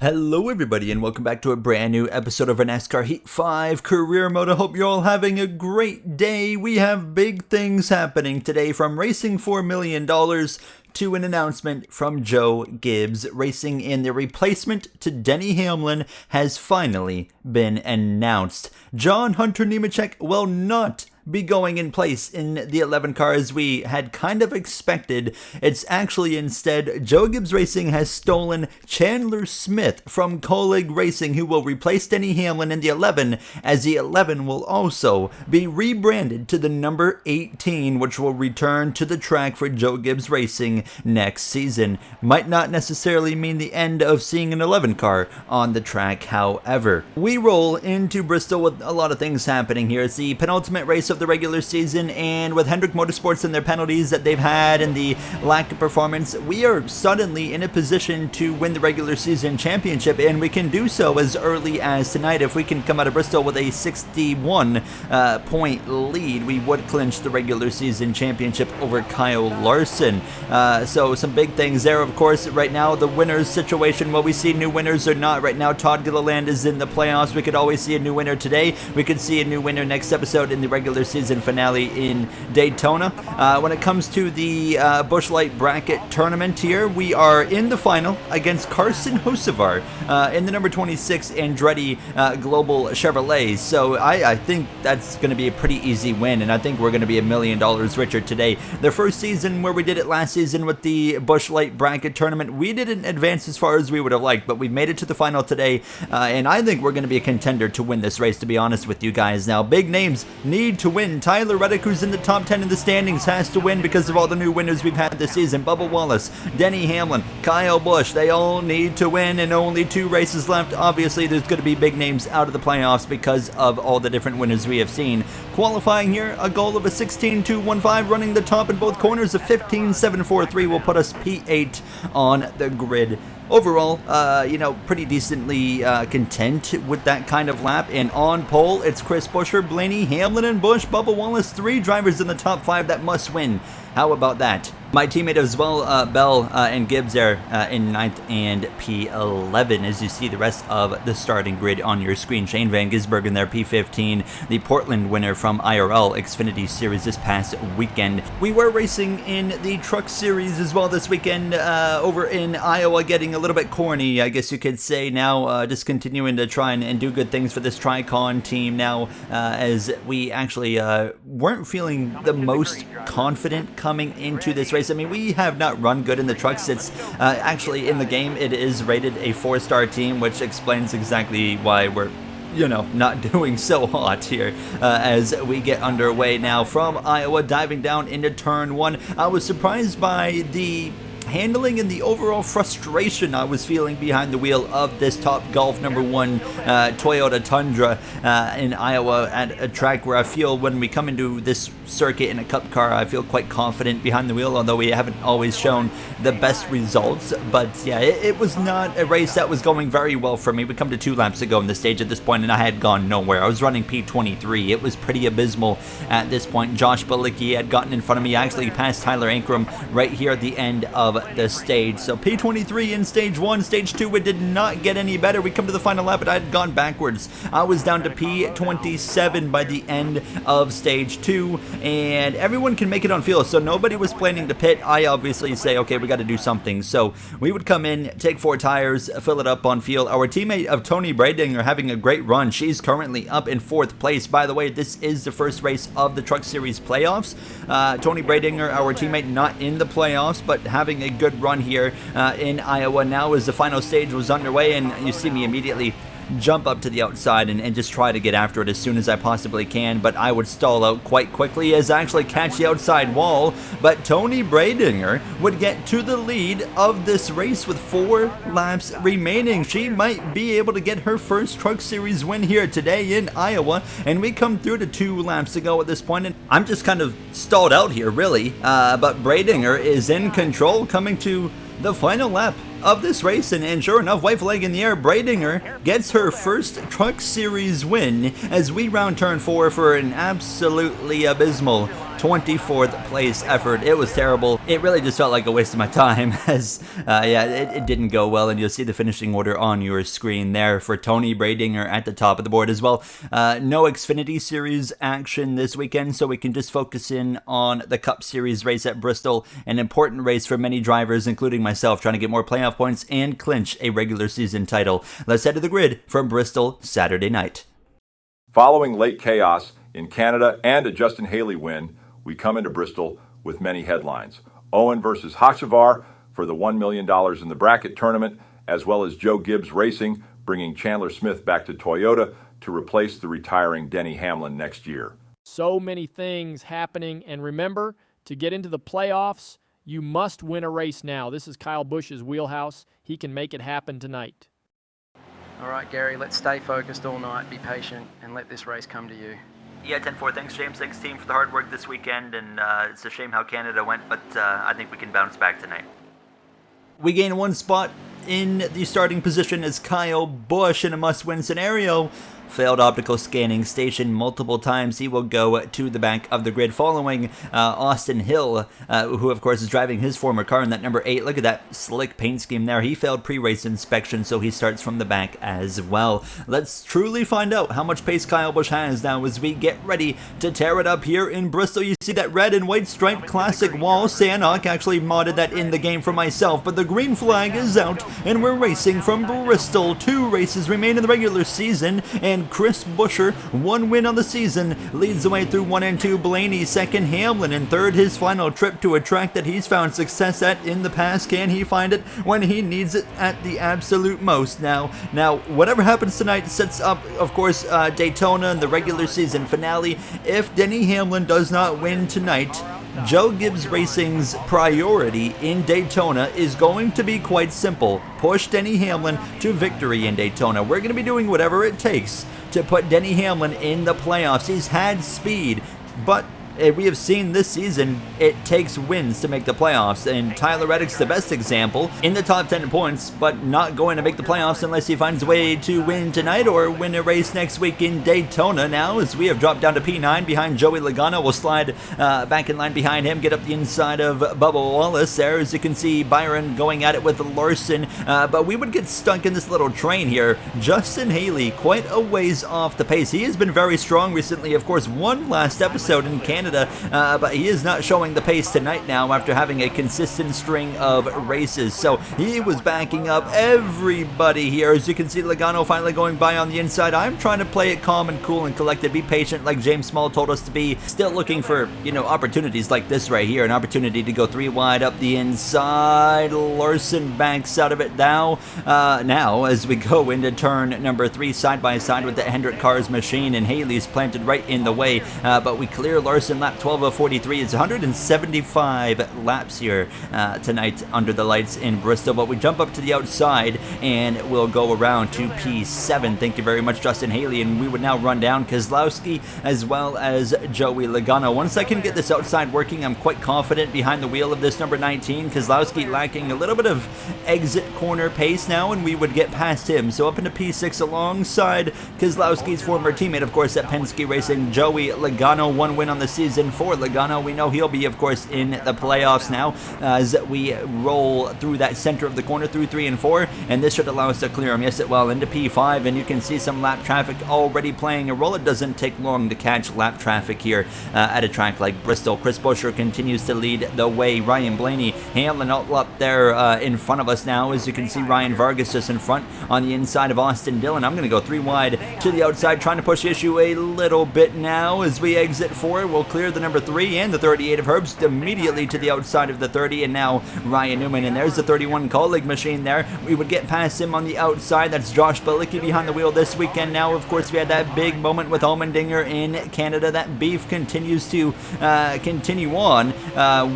Hello everybody and welcome back to a brand new episode of our NASCAR Heat 5 Career Mode. I hope you're all having a great day. We have big things happening today, from racing $4 million to an announcement from Joe Gibbs Racing, and the replacement to Denny Hamlin has finally been announced. John Hunter Nemechek will not be going in place in the 11 car as we had kind of expected. It's actually instead Joe Gibbs Racing has stolen Chandler Smith from Colleague Racing, who will replace Denny Hamlin in the 11, as the 11 will also be rebranded to the number 18, which will return to the track for Joe Gibbs Racing next season. Might not necessarily mean the end of seeing an 11 car on the track, however. We roll into Bristol with a lot of things happening here. It's the penultimate race of the regular season, and with Hendrick Motorsports and their penalties that they've had and the lack of performance, we are suddenly in a position to win the regular season championship, and we can do so as early as tonight. If we can come out of Bristol with a 61 point lead, we would clinch the regular season championship over Kyle Larson. So some big things there. Of course, right now the winners situation, will we see new winners or not? Right now Todd Gilliland is in the playoffs. We could always see a new winner today. We could see a new winner next episode in the regular season finale in Daytona. When it comes to the Busch Light bracket tournament here, we are in the final against Carson Hocevar in the number 26 Andretti Global Chevrolet. So I think that's going to be a pretty easy win, and I think we're going to be $1 million richer today. The first season where we did it last season with the Busch Light bracket tournament, we didn't advance as far as we would have liked, but we've made it to the final today, and I think we're going to be a contender to win this race, to be honest with you guys. Now, big names need to win. Tyler Reddick, who's in the top 10 in the standings, has to win because of all the new winners we've had this season. Bubba Wallace, Denny Hamlin, Kyle Busch, they all need to win, and only 2 races left. Obviously, there's going to be big names out of the playoffs because of all the different winners we have seen. Qualifying here, a goal of a 16.215, running the top in both corners. A 15.743 will put us P8 on the grid. Overall, pretty decently content with that kind of lap. And on pole, it's Chris Buescher, Blaney, Hamlin, and Busch. Bubba Wallace, 3 drivers in the top 5 that must win. How about that? My teammate as well, Bell and Gibbs there in 9th and P11. As you see the rest of the starting grid on your screen. Shane Van Gisbergen there, P15, the Portland winner from IRL Xfinity Series this past weekend. We were racing in the Truck Series as well this weekend over in Iowa, getting a little bit corny, I guess you could say now, just continuing to try and do good things for this Tricon team now, as we actually weren't feeling the most confident coming into this race. I mean, we have not run good in the trucks. It's actually in the game, it is rated a 4-star team, which explains exactly why we're not doing so hot here as we get underway now from Iowa, diving down into turn 1. I was surprised by the handling and the overall frustration I was feeling behind the wheel of this Top Golf number 1 Toyota Tundra in Iowa, at a track where I feel when we come into this circuit in a Cup car, I feel quite confident behind the wheel, although we haven't always shown the best results. But yeah, it was not a race that was going very well for me. We come to 2 laps to go in the stage at this point, and I had gone nowhere. I was running P23. It was pretty abysmal at this point. Josh Balicki had gotten in front of me. I actually passed Tyler Ankrum right here at the end of the stage. So P23 in stage 1. Stage 2, it did not get any better. We come to the final lap, but I had gone backwards. I was down to P27 by the end of stage 2, and everyone can make it on fuel, so nobody was planning to pit. I obviously say, okay, we got to do something. So we would come in, take 4 tires, fill it up on fuel. Our teammate of Tony Bradinger having a great run. She's currently up in 4th place. By the way, this is the first race of the Truck Series playoffs. Tony Bradinger, our teammate, not in the playoffs, but having a good run here in Iowa now as the final stage was underway, and you see me immediately jump up to the outside and just try to get after it as soon as I possibly can, but I would stall out quite quickly as I actually catch the outside wall. But Tony Bradinger would get to the lead of this race with 4 laps remaining. She might be able to get her first Truck Series win here today in Iowa, and we come through to 2 laps to go at this point, and I'm just kind of stalled out here really, but Bradinger is in control coming to the final lap of this race, and sure enough, white flag in the air, Bradinger gets her first Truck Series win as we round turn 4 for an absolutely abysmal 24th place effort. It was terrible. It really just felt like a waste of my time as, yeah, it didn't go well, and you'll see the finishing order on your screen there for Tony Bradinger at the top of the board as well. No Xfinity Series action this weekend, so we can just focus in on the Cup Series race at Bristol, an important race for many drivers, including myself, trying to get more playoff points and clinch a regular season title. Let's head to the grid from Bristol Saturday night. Following late chaos in Canada and a Justin Haley win, we come into Bristol with many headlines. Owen versus Hocevar for the $1 million in the bracket tournament, as well as Joe Gibbs Racing bringing Chandler Smith back to Toyota to replace the retiring Denny Hamlin next year. So many things happening, and remember, to get into the playoffs, you must win a race now. This is Kyle Busch's wheelhouse. He can make it happen tonight. All right, Gary, let's stay focused all night, be patient, and let this race come to you. Yeah, 10-4. Thanks, James. Thanks, team, for the hard work this weekend. And it's a shame how Canada went, but I think we can bounce back tonight. We gain one spot in the starting position as Kyle Busch in a must-win scenario. Failed optical scanning station multiple times. He will go to the back of the grid following Austin Hill, who of course is driving his former car in that number 8. Look at that slick paint scheme there. He failed pre-race inspection, so he starts from the back as well. Let's truly find out how much pace Kyle Busch has now as we get ready to tear it up here in Bristol. You see that red and white striped classic wall. Sanok actually modded that in the game for myself, but the green flag is out and we're racing from Bristol. 2 races remain in the regular season, and Chris Buescher, 1 win on the season, leads the way through 1 and 2. Blaney second, Hamlin in third. His final trip to a track that he's found success at in the past. Can he find it when he needs it at the absolute most? Now, whatever happens tonight sets up, of course, Daytona and the regular season finale. If Denny Hamlin does not win tonight, Joe Gibbs Racing's priority in Daytona is going to be quite simple. Push Denny Hamlin to victory in Daytona. We're going to be doing whatever it takes to put Denny Hamlin in the playoffs. He's had speed, but we have seen this season it takes wins to make the playoffs, and Tyler Reddick's the best example, in the top 10 points, but not going to make the playoffs unless he finds a way to win tonight or win a race next week in Daytona. Now, as we have dropped down to P9 behind Joey Logano, we'll slide back in line behind him, get up the inside of Bubba Wallace there. As you can see, Byron going at it with Larson, but we would get stuck in this little train here. Justin Haley quite a ways off the pace. He has been very strong recently, of course, won last episode in Canada, but he is not showing the pace tonight now after having a consistent string of races. So he was backing up everybody here. As you can see, Logano finally going by on the inside. I'm trying to play it calm and cool and collected, be patient like James Small told us to be. Still looking for, opportunities like this right here, an opportunity to go 3 wide up the inside. Larson banks out of it now. Now as we go into turn number 3, side by side with the Hendrick Cars machine, and Haley's planted right in the way, but we clear Larson lap 12 of 43. It's 175 laps here tonight under the lights in Bristol, but we jump up to the outside and we'll go around to P7. Thank you very much, Justin Haley, and we would now run down Keselowski as well as Joey Logano. Once I can get this outside working, I'm quite confident behind the wheel of this number 19. Keselowski lacking a little bit of exit corner pace now, and we would get past him. So up into P6 alongside Keselowski's former teammate, of course, at Penske Racing, Joey Logano. 1 win on the season for Logano. We know he'll be, of course, in the playoffs now as we roll through that center of the corner through 3 and 4, and this should allow us to clear him. Yes, it will. Into P5, and you can see some lap traffic already playing a role. It doesn't take long to catch lap traffic here at a track like Bristol. Chris Buescher continues to lead the way. Ryan Blaney, Hamlin all up there in front of us now. As you can see, Ryan Vargas just in front on the inside of Austin Dillon. I'm going to go 3 wide to the outside, trying to push the issue a little bit now as we exit 4. We'll clear the number 3 and the 38 of Herbst immediately to the outside of the 30, and now Ryan Newman, and there's the 31 colleague machine there. We would get past him on the outside. That's Josh Bilicki behind the wheel this weekend. Now, of course, we had that big moment with Allmendinger in Canada. That beef continues to continue on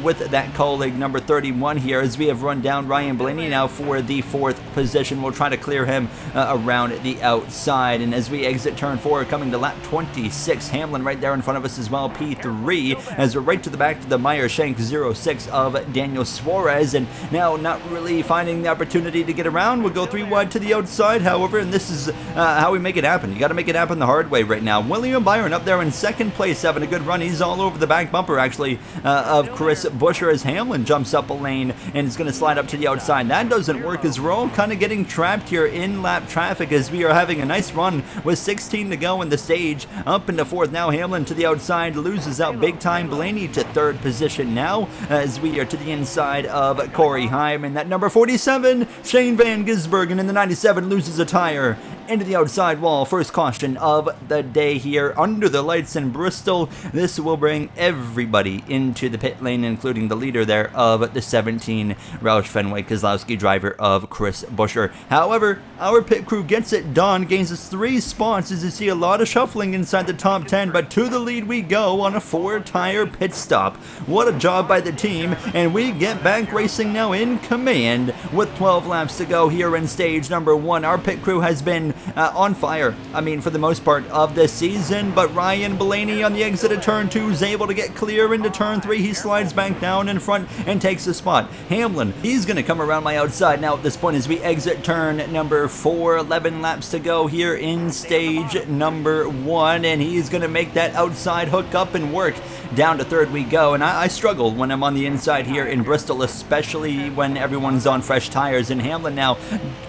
with that colleague number 31 here as we have run down Ryan Blaney now for the 4th position. We'll try to clear him around the outside, and as we exit turn 4, coming to lap 26, Hamlin right there in front of us as well. P3 3, as we're right to the back of the Meyer Shank 06 of Daniel Suarez, and now not really finding the opportunity to get around. We'll go 3 wide to the outside, however, and this is how we make it happen. You got to make it happen the hard way right now. William Byron up there in second place, having a good run. He's all over the back bumper, actually, of Chris Buescher, as Hamlin jumps up a lane and is going to slide up to the outside. That doesn't work, as we're all kind of getting trapped here in lap traffic, as we are having a nice run with 16 to go in the stage. Up into fourth now, Hamlin to the outside, loses out big time. Blaney to third position now, as we are to the inside of Corey Hyman. That number 47, Shane Van Gisbergen in the 97 loses a tire into the outside wall. First caution of the day here under the lights in Bristol. This will bring everybody into the pit lane, including the leader there of the 17 Roush Fenway Kozlowski driver of Chris Buescher. However, our pit crew gets it done, gains us 3 spots, as you see a lot of shuffling inside the top 10, but to the lead we go on a 4-tire pit stop. What a job by the team, and we get back racing now in command with 12 laps to go here in stage number 1. Our pit crew has been on fire, I mean, for the most part of this season, but Ryan Blaney on the exit of turn 2 is able to get clear into turn 3. He slides back down in front and takes the spot. Hamlin, he's going to come around my outside now at this point as we exit turn number 4. 11 laps to go here in stage number 1, and he's going to make that outside hook up and work. Down to third we go, and I struggle when I'm on the inside here in Bristol, especially when everyone's on fresh tires, and Hamlin now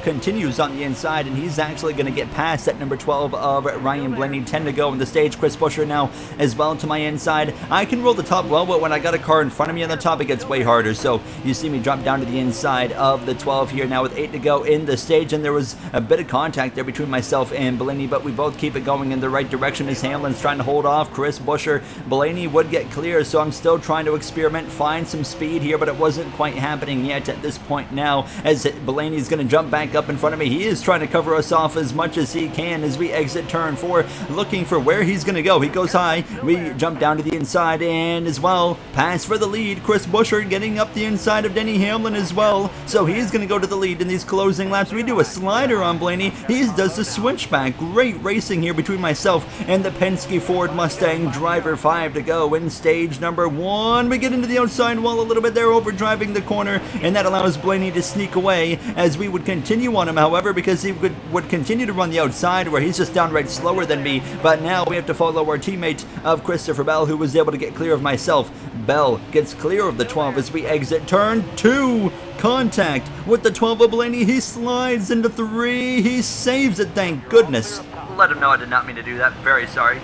continues on the inside, and he's actually going to get past that number 12 of Ryan Blaney. 10 to go in the stage. Chris Buescher now as well to my inside. I can roll the top well, but when I got a car in front of me on the top, it gets way harder, so you see me drop down to the inside of the 12 here now with 8 to go in the stage, and there was a bit of contact there between myself and Blaney, but we both keep it going in the right direction as Hamlin's trying to hold off Chris Buescher. Blaney would get clear, so I'm still trying to experiment, find some speed here, but it wasn't quite happening yet at this point now, as Blaney's going to jump back up in front of me. He is trying to cover us off as much as he can as we exit turn 4, looking for where he's going to go. He goes high, we jump down to the inside, and as well, pass for the lead. Chris Buescher getting up the inside of Denny Hamlin as well, so he's going to go to the lead in these closing laps. We do a slider on Blaney, he does the switchback. Great racing here between myself and the Penske Ford Mustang driver. 5 to go in stage number 1. We get into the outside wall a little bit there, overdriving the corner, and that allows Blaney to sneak away as we would continue on him, however, because he would continue to run the outside where he's just downright slower than me. But now we have to follow our teammate of Christopher Bell, who was able to get clear of myself. Bell gets clear of the 12 as we exit turn 2. Contact with the 12 of Blaney. He slides into 3. He saves it, thank goodness. Let him know I did not mean to do that. Very sorry.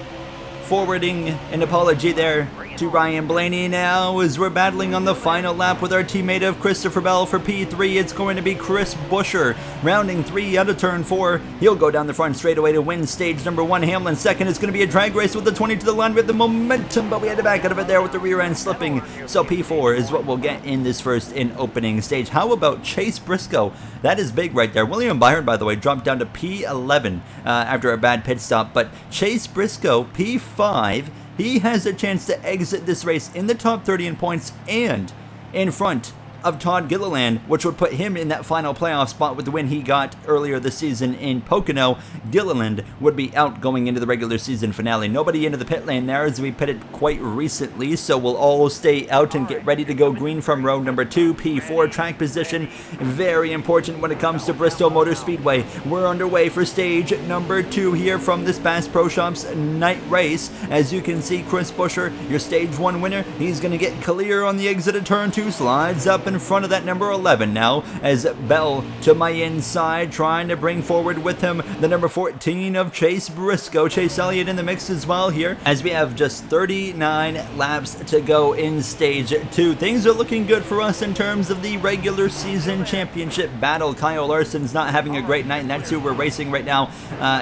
Forwarding an apology there to Ryan Blaney now as we're battling on the final lap with our teammate of Christopher Bell for P3. It's going to be Chris Buescher rounding 3 out of turn 4. He'll go down the front straightaway to win stage number 1. Hamlin second. It's going to be a drag race with the 20 to the line with the momentum, but we had to back out of it there with the rear end slipping. So P4 is what we'll get in this first in opening stage. How about Chase Briscoe? That is big right there. William Byron, by the way, dropped down to P11 after a bad pit stop, but Chase Briscoe, P5, he has a chance to exit this race in the top 30 in points and in front of Todd Gilliland, which would put him in that final playoff spot with the win he got earlier this season in Pocono. Gilliland would be out going into the regular season finale. Nobody into the pit lane there as we pitted quite recently, so we'll all stay out and get ready to go green from row number 2. P4 track position, very important when it comes to Bristol Motor Speedway. We're underway for stage number 2 here from this Bass Pro Shops night race. As you can see, Chris Buescher, your stage 1 winner, he's going to get clear on the exit of turn 2, slides up in front of that number 11 now as Bell to my inside, trying to bring forward with him the number 14 of Chase Briscoe. Chase Elliott in the mix as well here as we have just 39 laps to go in stage 2. Things are looking good for us in terms of the regular season championship battle. Kyle Larson's not having a great night, and that's who we're racing right now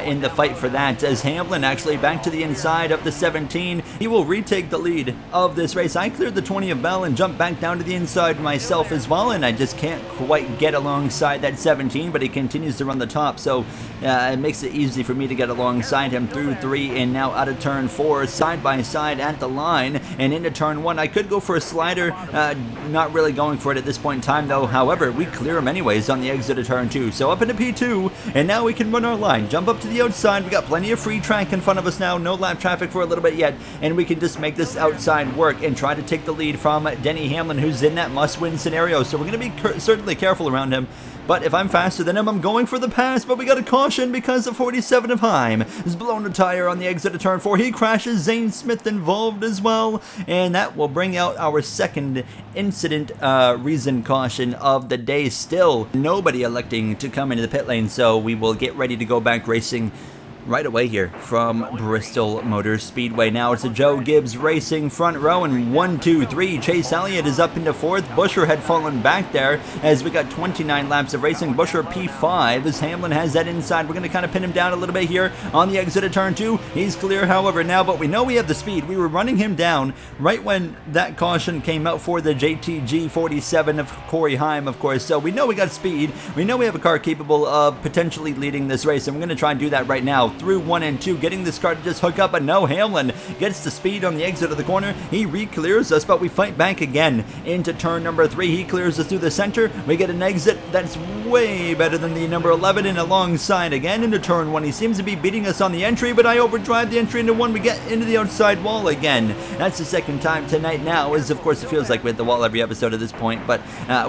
in the fight for that, as Hamlin actually back to the inside of the 17. He will retake the lead of this race. I cleared the 20 of Bell and jumped back down to the inside myself. himself as well, and I just can't quite get alongside that 17, but he continues to run the top, so it makes it easy for me to get alongside him through 3 and now out of turn 4, side by side at the line and into turn 1. I could go for a slider, not really going for it at this point in time though. However, we clear him anyways on the exit of turn 2, so up into P2, and now we can run our line, jump up to the outside. We got plenty of free track in front of us now, no lap traffic for a little bit yet, and we can just make this outside work and try to take the lead from Denny Hamlin, who's in that must-win scenario. So we're going to be certainly careful around him. But if I'm faster than him, I'm going for the pass, but we got a caution because the 47 of Heim has blown a tire on the exit of turn 4. He crashes, Zane Smith involved as well, and that will bring out our second incident reason caution of the day. Still, nobody electing to come into the pit lane, so we will get ready to go back racing right away here from Bristol Motor Speedway. Now it's a Joe Gibbs Racing front row, and 1, 2, 3. Chase Elliott is up into 4th. Busher had fallen back there as we got 29 laps of racing. Busher P5 as Hamlin has that inside. We're going to kind of pin him down a little bit here on the exit of turn 2. He's clear, however, now, but we know we have the speed. We were running him down right when that caution came out for the JTG 47 of Corey Heim, of course. So we know we got speed. We know we have a car capable of potentially leading this race, and we're going to try and do that right now through 1 and 2, getting this car to just hook up, but no, Hamlin gets the speed on the exit of the corner. He re-clears us, but we fight back again into turn number 3. He clears us through the center. We get an exit that's way better than the number 11, and alongside again into turn 1. He seems to be beating us on the entry, but I overdrive the entry into 1. We get into the outside wall again. That's the second time tonight now, as of course it feels like we're at the wall every episode at this point, but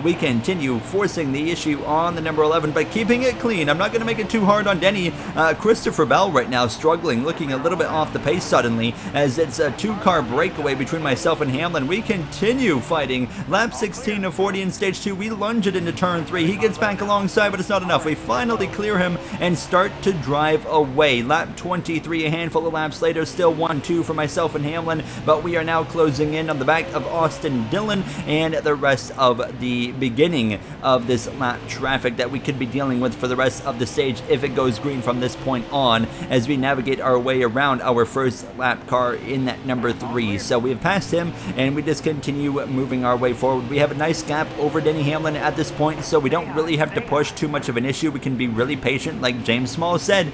we continue forcing the issue on the number 11, but keeping it clean. I'm not going to make it too hard on Denny. Christopher Bell right now struggling, looking a little bit off the pace suddenly, as it's a 2-car breakaway between myself and Hamlin. We continue fighting. Lap 16 of 40 in stage 2. We lunge it into turn 3. He gets back alongside, but it's not enough. We finally clear him and start to drive away. Lap 23, a handful of laps later, still 1-2 for myself and Hamlin, but we are now closing in on the back of Austin Dillon and the rest of the beginning of this lap traffic that we could be dealing with for the rest of the stage if it goes green from this point on, as we navigate our way around our first lap car in that number 3. So we have passed him, and we just continue moving our way forward. We have a nice gap over Denny Hamlin at this point, so we don't really have to push too much of an issue. We can be really patient, like James Small said.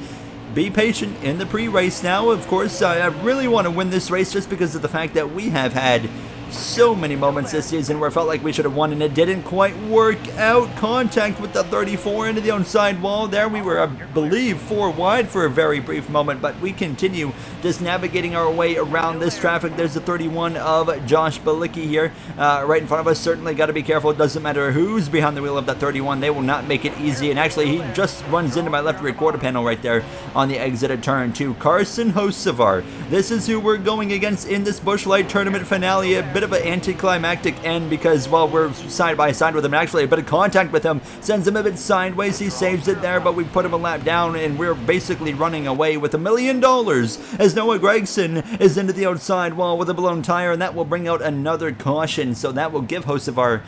Be patient in the pre-race now. Of course, I really want to win this race just because of the fact that we have had so many moments this season where I felt like we should have won and it didn't quite work out. Contact with the 34 into the outside wall there. We were, I believe, 4 wide for a very brief moment, but we continue just navigating our way around this traffic. There's the 31 of Josh Balicki here right in front of us. Certainly got to be careful. It doesn't matter who's behind the wheel of that 31. They will not make it easy, and actually he just runs into my left rear quarter panel right there on the exit of turn 2. Carson Hocevar. This is who we're going against in this Busch Light Tournament finale. A bit of an anticlimactic end because, well, we're side by side with him. Actually, a bit of contact with him sends him a bit sideways. He saves it there, but we put him a lap down, and we're basically running away with $1 million as Noah Gregson is into the outside wall with a blown tire, and that will bring out another caution. So that will give Hocevar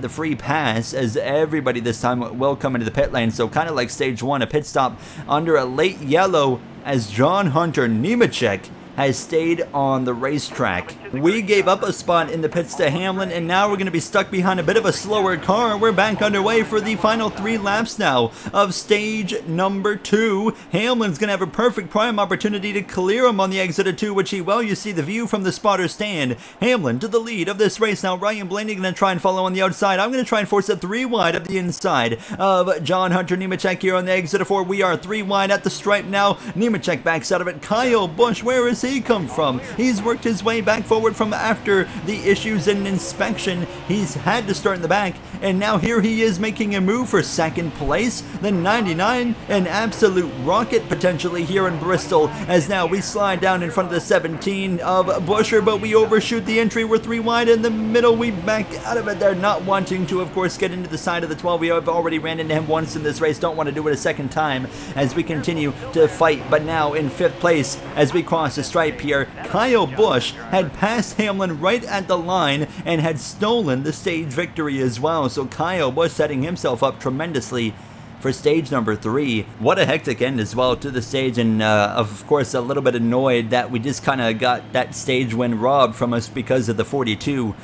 the free pass, as everybody this time will come into the pit lane. So kind of like stage 1, a pit stop under a late yellow as John Hunter Nemechek has stayed on the racetrack. We gave up a spot in the pits to Hamlin, and now we're going to be stuck behind a bit of a slower car. We're back underway for the final 3 laps now of stage number 2. Hamlin's going to have a perfect prime opportunity to clear him on the exit of 2, which he will. You see the view from the spotter stand. Hamlin to the lead of this race. Now Ryan Blaney going to try and follow on the outside. I'm going to try and force it 3 wide up the inside of John Hunter Nemechek here on the exit of 4. We are 3 wide at the stripe now. Nemechek backs out of it. Kyle Busch, where is he come from? He's worked his way back forward from after the issues in inspection. He's had to start in the back, and now here he is making a move for 2nd place. The 99, an absolute rocket potentially here in Bristol, as now we slide down in front of the 17 of Buscher, but we overshoot the entry. We're 3 wide in the middle. We back out of it there, not wanting to, of course, get into the side of the 12. We have already ran into him once in this race. Don't want to do it a second time as we continue to fight, but now in 5th place as we cross the stripe here. Kyle Busch had passed Hamlin right at the line and had stolen the stage victory as well. So Kyle Busch setting himself up tremendously for stage number 3. What a hectic end as well to the stage, and of course a little bit annoyed that we just kind of got that stage win robbed from us because of the 42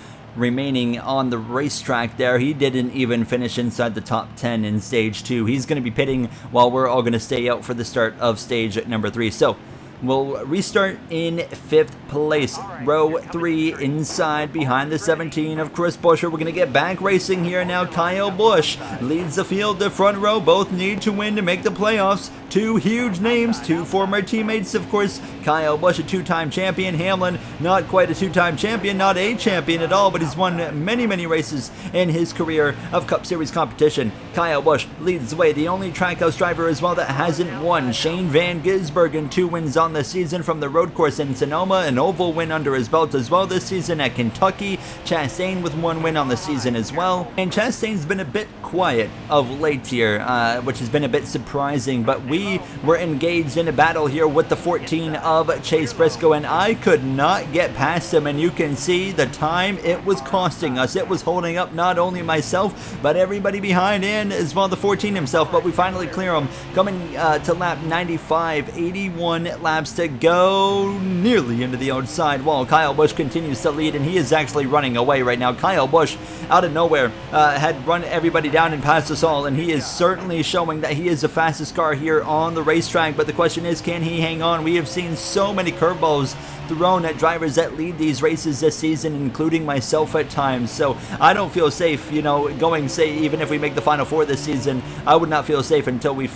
remaining on the racetrack there. He didn't even finish inside the top 10 in stage 2. He's going to be pitting while we're all going to stay out for the start of stage number 3. So we'll restart in 5th place. Row 3 inside behind the 17 of Chris Buescher. We're going to get back racing here now. Kyle Busch leads the field. The front row both need to win to make the playoffs. Two huge names, two former teammates, of course. Kyle Busch, a two-time champion. Hamlin, not quite a two-time champion, not a champion at all, but he's won many, many races in his career of Cup Series competition. Kyle Busch leads the way, the only Trackhouse driver as well that hasn't won. Shane Van Gisbergen, 2 wins on the season from the road course in Sonoma, an oval win under his belt as well this season at Kentucky. Chastain with 1 win on the season as well. And Chastain's been a bit quiet of late here, which has been a bit surprising, but we were engaged in a battle here with the 14 of Chase Briscoe, and I could not get past him, and you can see the time it was costing us. It was holding up not only myself, but everybody behind and as well the 14 himself, but we finally clear him, coming to lap 95, 81 laps to go, nearly into the outside wall. Kyle Busch continues to lead, and he is actually running away right now. Kyle Busch, out of nowhere, had run everybody down and passed us all, and he is certainly showing that he is the fastest car here on the racetrack, but the question is, can he hang on? We have seen so many curveballs thrown at drivers that lead these races this season, including myself at times, so I don't feel safe, you know, going, say, even if we make the Final Four this season, I would not feel safe until we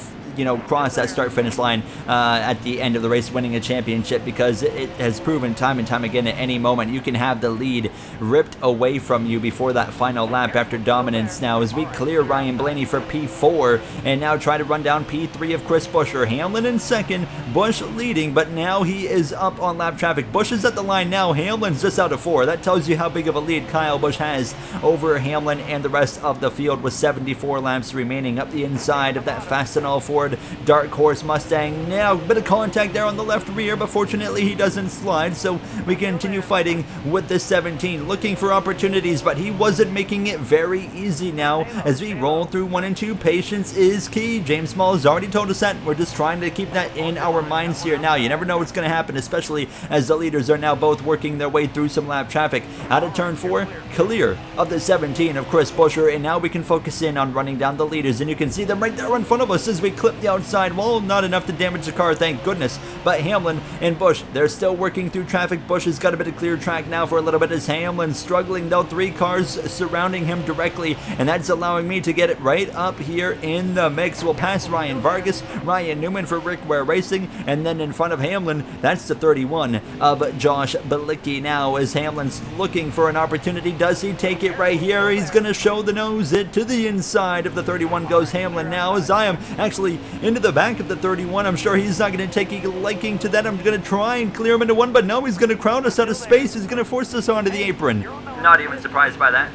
cross that start-finish line at the end of the race, winning a championship, because it has proven time and time again at any moment you can have the lead ripped away from you before that final lap after dominance. Now as we clear Ryan Blaney for P4 and now try to run down P3 of Chris Buescher. Hamlin in second, Busch leading, but now he is up on lap traffic. Busch is at the line now, Hamlin's just out of 4. That tells you how big of a lead Kyle Busch has over Hamlin and the rest of the field, with 74 laps remaining up the inside of that Fastenal Ford Dark Horse Mustang. Now a bit of contact there on the left rear, but fortunately he doesn't slide, so we continue fighting with the 17, looking for opportunities, but he wasn't making it very easy now as we roll through 1 and 2. Patience is key. James Small has already told us that. We're just trying to keep that in our minds here. Now you never know what's going to happen, especially as the leaders are now both working their way through some lap traffic. Out of turn 4, clear of the 17 of Chris Buescher, and now we can focus in on running down the leaders, and you can see them right there in front of us as we clip the outside wall. Not enough to damage the car, thank goodness, but Hamlin and Busch, they're still working through traffic. Busch has got a bit of clear track now for a little bit as Hamlin struggling, though. 3 cars surrounding him directly, and that's allowing me to get it right up here in the mix. We'll pass Ryan Vargas, Ryan Newman for Rick Ware Racing, and then in front of Hamlin, that's the 31 of Josh Bilicki. Now as Hamlin's looking for an opportunity, does he take it right here? He's going to show the nose. It to the inside of the 31 goes Hamlin now, as I am actually into the back of the 31. I'm sure he's not going to take a liking to that. I'm going to try and clear him into 1, but no, he's going to crowd us out of space. He's going to force us onto the apron. Not even surprised by that.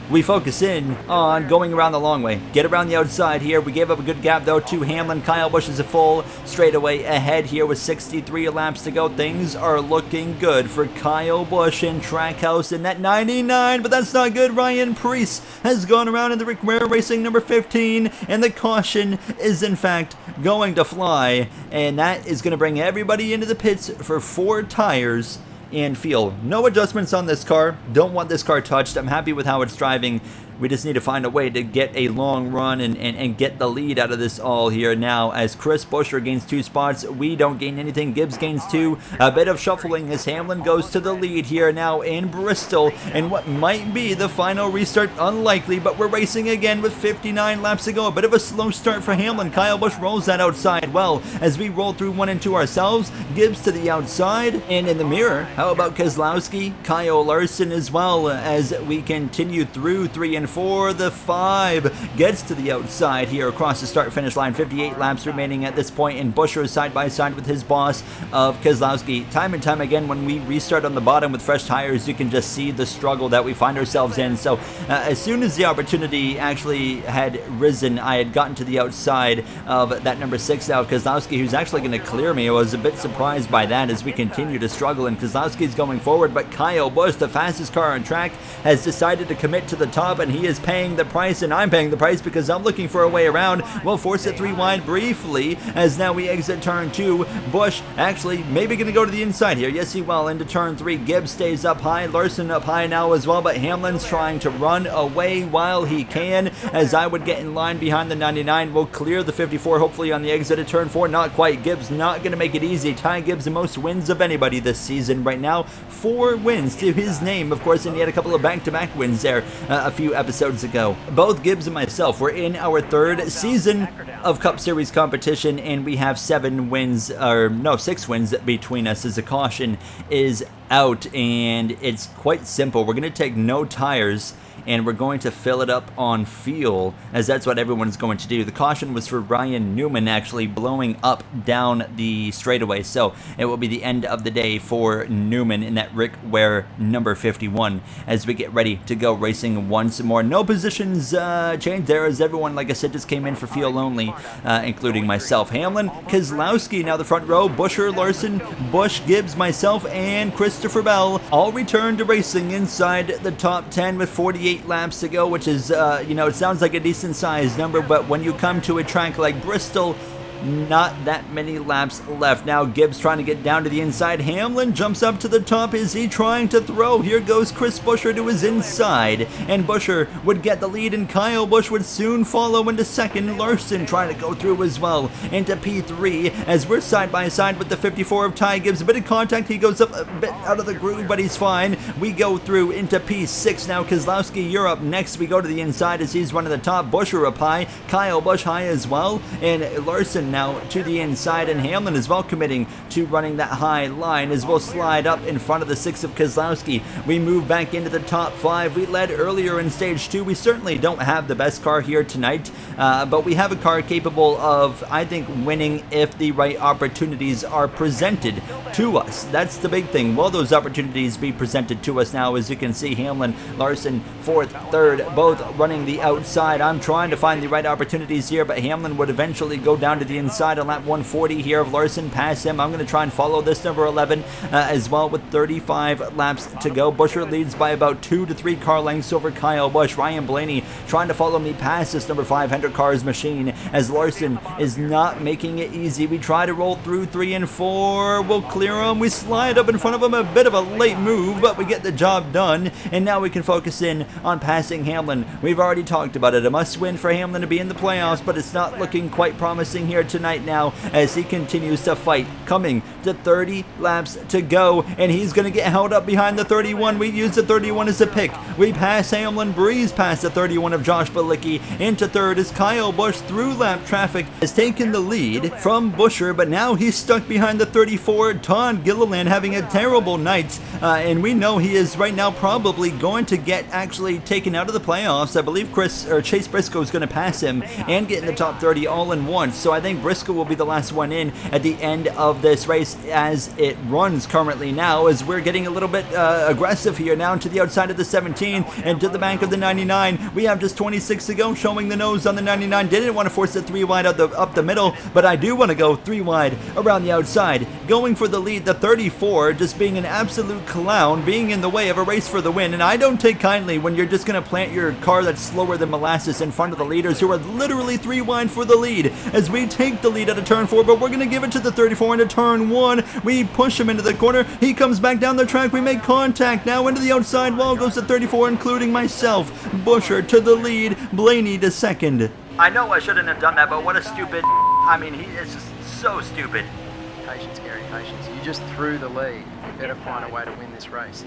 We focus in on going around the long way. Get around the outside here. We gave up a good gap, though, to Hamlin. Kyle Busch is a full straightaway ahead here with 63 laps to go. Things are looking good for Kyle Busch in Trackhouse in that 99, but that's not good. Ryan Preece has gone around in the Rick Ware Racing number 15, and the caution is, in fact, going to fly, and that is going to bring everybody into the pits for 4 tires and feel. No adjustments on this car. Don't want this car touched. I'm happy with how it's driving. We just need to find a way to get a long run and get the lead out of this all here now. As Chris Buescher gains 2 spots, we don't gain anything. Gibbs gains 2. A bit of shuffling as Hamlin goes to the lead here now in Bristol, and what might be the final restart, unlikely, but we're racing again with 59 laps to go. A bit of a slow start for Hamlin. Kyle Busch rolls that outside well as we roll through 1 and 2 ourselves. Gibbs to the outside, and in the mirror, how about Keselowski, Kyle Larson as well, as we continue through 3 and 4. The 5 gets to the outside here across the start-finish line. 58 laps remaining at this point, and Buescher is side by side with his boss of Keselowski. Time and time again, when we restart on the bottom with fresh tires, you can just see the struggle that we find ourselves in. So as soon as the opportunity actually had risen, I had gotten to the outside of that number 6 now, Keselowski, who's actually going to clear me. I was a bit surprised by that as we continue to struggle, and Keselowski's going forward, but Kyle Busch, the fastest car on track, has decided to commit to the top, and he is paying the price, and I'm paying the price because I'm looking for a way around. We'll force it 3 wide briefly, as now we exit turn 2. Bush actually maybe going to go to the inside here. Yes, he will. Into turn 3. Gibbs stays up high. Larson up high now as well, but Hamlin's trying to run away while he can, as I would get in line behind the 99. We'll clear the 54 hopefully on the exit at turn 4. Not quite. Gibbs not going to make it easy. Ty Gibbs the most wins of anybody this season right now. 4 wins to his name, of course, and he had a couple of back-to-back wins there a few episodes ago. Both Gibbs and myself were in our 3rd season of Cup Series competition, and we have 7 wins, or no, 6 wins between us, as a caution is out, and it's quite simple. We're going to take no tires, and we're going to fill it up on fuel, as that's what everyone's going to do. The caution was for Ryan Newman actually blowing up down the straightaway, so it will be the end of the day for Newman in that Rick Ware number 51 as we get ready to go racing once more. No positions changed there, as everyone, like I said, just came in for fuel only, including myself. Hamlin, Keselowski now the front row, Busher, Larson, Bush, Gibbs, myself, and Christopher Bell all returned to racing inside the top 10 with 48 laps to go, which is, it sounds like a decent sized number, but when you come to a track like Bristol, not that many laps left. Now Gibbs trying to get down to the inside. Hamlin jumps up to the top. Is he trying to throw? Here goes Chris Buescher to his inside, and Buescher would get the lead, and Kyle Busch would soon follow into second. Larson trying to go through as well into P3, as we're side by side with the 54 of Ty Gibbs. A bit of contact. He goes up a bit out of the groove, but he's fine. We go through into P6 now. Keselowski, you're up next. We go to the inside as he's running the top. Buescher up high. Kyle Busch high as well, and Larson now to the inside, and Hamlin is well committing to running that high line, as we'll slide up in front of the 6 of Keselowski. We move back into the top 5. We led earlier in stage 2. We certainly don't have the best car here tonight, but we have a car capable of, I think, winning if the right opportunities are presented to us. That's the big thing. Will those opportunities be presented to us now? As you can see, Hamlin, Larson, 4th, 3rd, both running the outside. I'm trying to find the right opportunities here, but Hamlin would eventually go down to the inside on lap 140 here of Larson. Pass him. I'm going to try and follow this number 11 as well with 35 laps to go. Buescher leads by about 2 to 3 car lengths over Kyle Busch. Ryan Blaney trying to follow me past this number 5 Hendrick Cars machine, as Larson is not making it easy. We try to roll through 3 and 4. We'll clear him. We slide up in front of him. A bit of a late move, but we get the job done, and now we can focus in on passing Hamlin. We've already talked about it. A must win for Hamlin to be in the playoffs, but it's not looking quite promising here tonight now, as he continues to fight. Coming to 30 laps to go, and he's going to get held up behind the 31. We use the 31 as a pick. We pass Hamlin, breeze past the 31 of Josh Bilicki. Into 3rd is Kyle Busch. Through lap traffic has taken the lead from Buescher, but now he's stuck behind the 34. Todd Gilliland having a terrible night, and we know he is right now probably going to get actually taken out of the playoffs. I believe Chase Briscoe is going to pass him and get in the top 30 all in once, so I think Briscoe will be the last one in at the end of this race as it runs currently now, as we're getting a little bit aggressive here now to the outside of the 17 and to the back of the 99. We have just 26 to go, showing the nose on the 99. Didn't want to force it 3 wide up the middle, but I do want to go 3 wide around the outside. Going for the lead, the 34 just being an absolute clown, being in the way of a race for the win, and I don't take kindly when you're just going to plant your car that's slower than molasses in front of the leaders, who are literally 3 wide for the lead, as we take the lead out of turn 4, but we're going to give it to the 34 into turn 1. We push him into the corner. He comes back down the track. We make contact. Now into the outside wall goes the 34, including myself. Buescher to the lead. Blaney to second. I know I shouldn't have done that, but what a stupid... I mean, he is just so stupid. Patience, Gary, patience. You just threw the lead. You better find a way to win this race.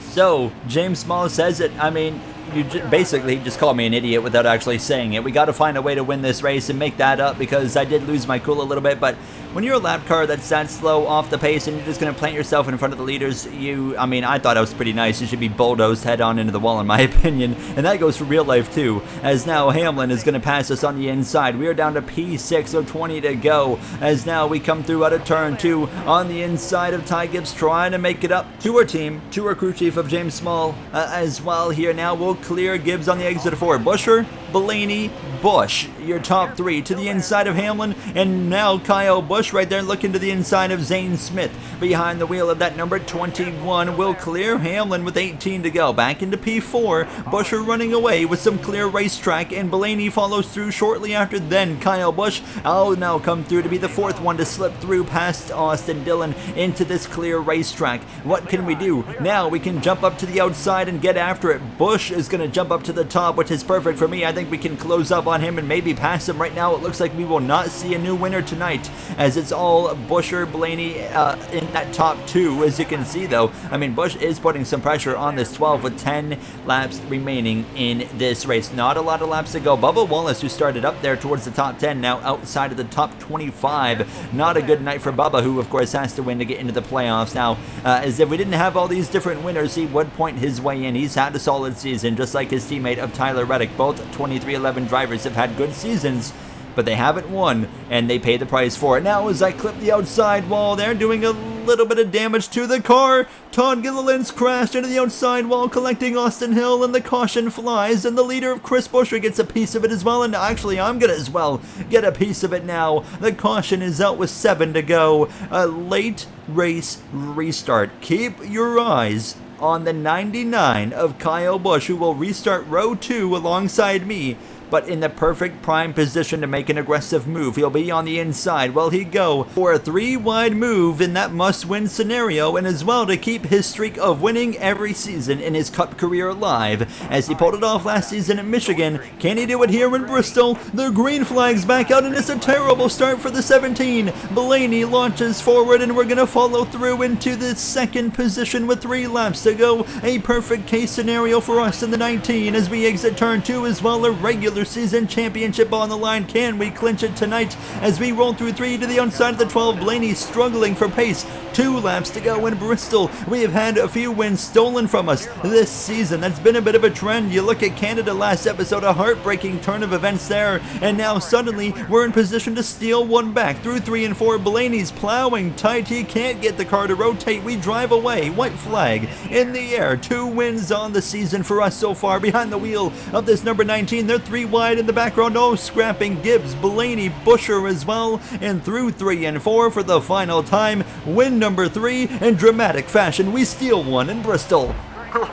So, James Small says it. I mean, you basically just called me an idiot without actually saying it. We got to find a way to win this race and make that up, because I did lose my cool a little bit, but when you're a lap car that's that slow off the pace and you're just going to plant yourself in front of the leaders, I thought I was pretty nice. You should be bulldozed head on into the wall, in my opinion, and that goes for real life too, as now Hamlin is going to pass us on the inside. We are down to P6, so 20 to go, as now we come through out of turn 2 on the inside of Ty Gibbs, trying to make it up to our team, to our crew chief of James Small as well here. Now we'll clear Gibbs on the exit of 4. Buescher, Blaney, Bush, your top three. To the inside of Hamlin, and now Kyle Busch right there looking to the inside of Zane Smith. Behind the wheel of that number 21 will clear Hamlin with 18 to go. Back into P4, Buescher running away with some clear racetrack, and Blaney follows through shortly after. Then Kyle Busch will now come through to be the fourth one to slip through past Austin Dillon into this clear racetrack. What can we do? Now we can jump up to the outside and get after it. Busch is going to jump up to the top, which is perfect for me. I think we can close up on him and maybe pass him. Right now it looks like we will not see a new winner tonight, as it's all Buescher, Blaney in that top two. As you can see though, I mean, Busch is putting some pressure on this 12 with 10 laps remaining in this race. Not a lot of laps to go. Bubba Wallace, who started up there towards the top 10, now outside of the top 25. Not a good night for Bubba, who of course has to win to get into the playoffs. Now, as if we didn't have all these different winners, he would point his way in. He's had a solid season, just like his teammate of Tyler Reddick. Both 2311 drivers have had good seasons, but they haven't won, and they pay the price for it. Now as I clip the outside wall, they're doing a little bit of damage to the car. Todd Gilliland's crashed into the outside wall, collecting Austin Hill, and the caution flies, and the leader of Chris Buescher gets a piece of it as well, and actually I'm gonna as well get a piece of it now. The caution is out with 7 to go. A late race restart. Keep your eyes on the 99 of Kyle Busch, who will restart row 2 alongside me, but in the perfect prime position to make an aggressive move. He'll be on the inside. Will he go for a 3-wide move in that must-win scenario, and as well to keep his streak of winning every season in his Cup career alive, as he pulled it off last season at Michigan? Can he do it here in Bristol? The green flag's back out, and it's a terrible start for the 17. Blaney launches forward, and we're going to follow through into the second position with 3 laps to go. A perfect case scenario for us in the 19 as we exit turn 2 as well. A regular season championship on the line. Can we clinch it tonight as we roll through 3 to the outside of the 12? Blaney struggling for pace. 2 laps to go in Bristol. We have had a few wins stolen from us this season. That's been a bit of a trend. You look at Canada last episode, a heartbreaking turn of events there, and now suddenly we're in position to steal one back. Through 3 and 4, Blaney's plowing tight. He can't get the car to rotate. We drive away. White flag in the air. 2 wins on the season for us so far. Behind the wheel of this number 19, they're 3 wide in the background. Oh, scrapping Gibbs, Blaney, Buescher as well, and through 3 and 4 for the final time. Win number 3 in dramatic fashion. We steal one in Bristol.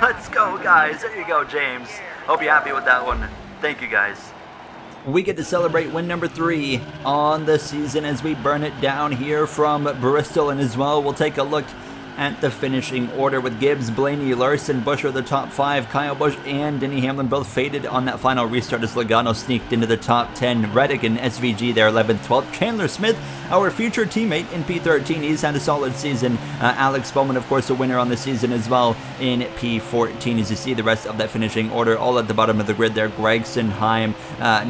Let's go, guys. There you go, James. Hope you're happy with that one. Thank you, guys. We get to celebrate win number 3 on the season as we burn it down here from Bristol, and as well we'll take a look at the finishing order with Gibbs, Blaney, Larson, Buescher the top 5. Kyle Busch and Denny Hamlin both faded on that final restart as Logano sneaked into the top 10. Reddick and SVG there 11th, 12th. Chandler Smith, our future teammate in P13, he's had a solid season. Alex Bowman, of course, a winner on the season as well in P14. As you see the rest of that finishing order all at the bottom of the grid there. Gregson, Heim,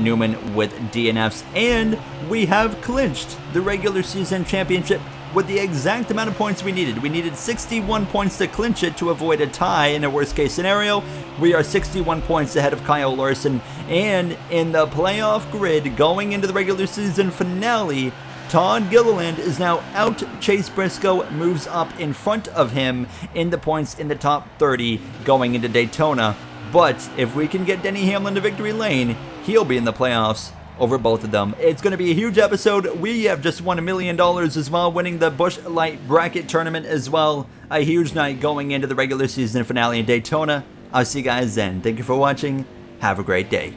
Newman with DNFs, and we have clinched the regular season championship with the exact amount of points we needed. We needed 61 points to clinch it to avoid a tie in a worst case scenario. We are 61 points ahead of Kyle Larson, and in the playoff grid going into the regular season finale, Todd Gilliland is now out. Chase Briscoe moves up in front of him in the points in the top 30 going into Daytona. But if we can get Denny Hamlin to victory lane, he'll be in the playoffs over both of them. It's going to be a huge episode. We have just won $1 million as well, winning the Busch Light Bracket Tournament as well. A huge night going into the regular season finale in Daytona. I'll see you guys then. Thank you for watching. Have a great day.